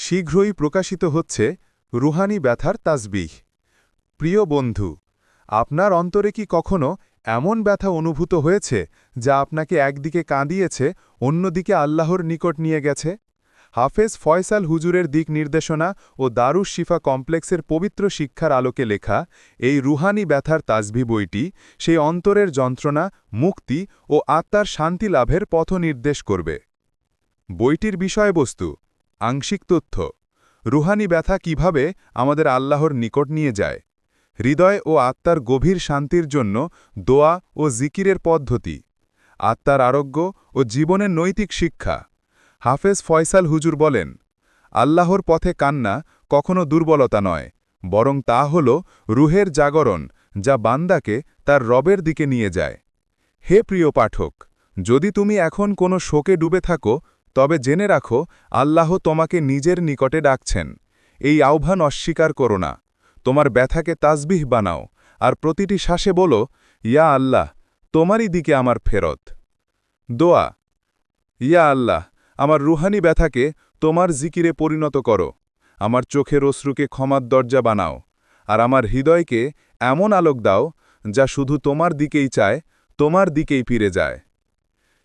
শীঘ্রই প্রকাশিত হচ্ছে রুহানি ব্যথার তাসবিহ। প্রিয় বন্ধু, আপনার অন্তরে কি কখনো এমন ব্যথা অনুভূত হয়েছে যা আপনাকে একদিকে কাঁদিয়েছে, অন্যদিকে আল্লাহর নিকট নিয়ে গেছে? হাফেজ ফয়সাল হুজুরের দিক নির্দেশনা ও দারুশ শিফা কমপ্লেক্সের পবিত্র শিক্ষার আলোকে লেখা এই রুহানি ব্যথার তাসবিহ বইটি সেই অন্তরের যন্ত্রণা, মুক্তি ও আত্মার শান্তি লাভের পথ নির্দেশ করবে। বইটির বিষয়বস্তু: আংশিক তথ্য, রুহানি ব্যথা কিভাবে আমাদের আল্লাহর নিকট নিয়ে যায়, হৃদয় ও আত্মার গভীর শান্তির জন্য দোয়া ও জিকিরের পদ্ধতি, আত্মার আরোগ্য ও জীবনের নৈতিক শিক্ষা। হাফেজ ফয়সাল হুজুর বলেন, আল্লাহর পথে কান্না কখনো দুর্বলতা নয়, বরং তা হল রুহের জাগরণ, যা বান্দাকে তার রবের দিকে নিয়ে যায়। হে প্রিয় পাঠক, যদি তুমি এখন কোনো শোকে ডুবে থাকো, তবে জেনে রাখো আল্লাহ তোমাকে নিজের নিকটে ডাকছেন। এই আহ্বান অস্বীকার করো না। তোমার ব্যথাকে তাসবিহ বানাও, আর প্রতিটি শ্বাসে বলো, ইয়া আল্লাহ, তোমারই দিকে আমার ফেরত। দোয়া: ইয়া আল্লাহ, আমার রুহানি ব্যথাকে তোমার জিকিরে পরিণত করো, আমার চোখের অশ্রুকে ক্ষমার দরজা বানাও, আর আমার হৃদয়কে এমন আলোক দাও যা শুধু তোমার দিকেই চায়, তোমার দিকেই ফিরে যায়।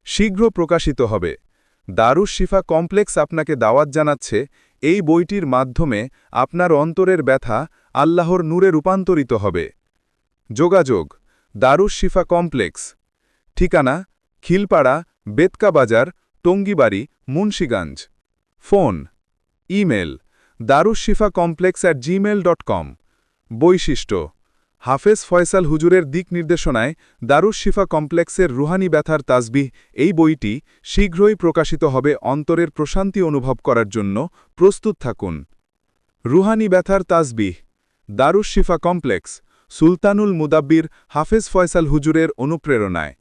শীঘ্র প্রকাশিত হবে। দারুশ শিফা কমপ্লেক্স আপনাকে দাওয়াত জানাচ্ছে এই বইটির মাধ্যমে আপনার অন্তরের ব্যথা আল্লাহর নূরে রূপান্তরিত হবে। যোগাযোগ: দারুশ শিফা কমপ্লেক্স, ঠিকানা খিলপাড়া, বেতকা বাজার, Tongibari, Munshiganj. Phone, email darushshifacomplex@gmail.com। বৈশিষ্ট্য: হাফেজ ফয়সাল হুজুরের দিক নির্দেশনায় দারুশ শিফা কমপ্লেক্সের রুহানি ব্যথার তাসবিহ এই বইটি শীঘ্রই প্রকাশিত হবে। অন্তরের প্রশান্তি অনুভব করার জন্য প্রস্তুত থাকুন। রুহানি ব্যথার তাসবিহ, দারুশ শিফা কমপ্লেক্স, সুলতানুল মুদাব্বির হাফেজ ফয়সাল হুজুরের অনুপ্রেরণায়।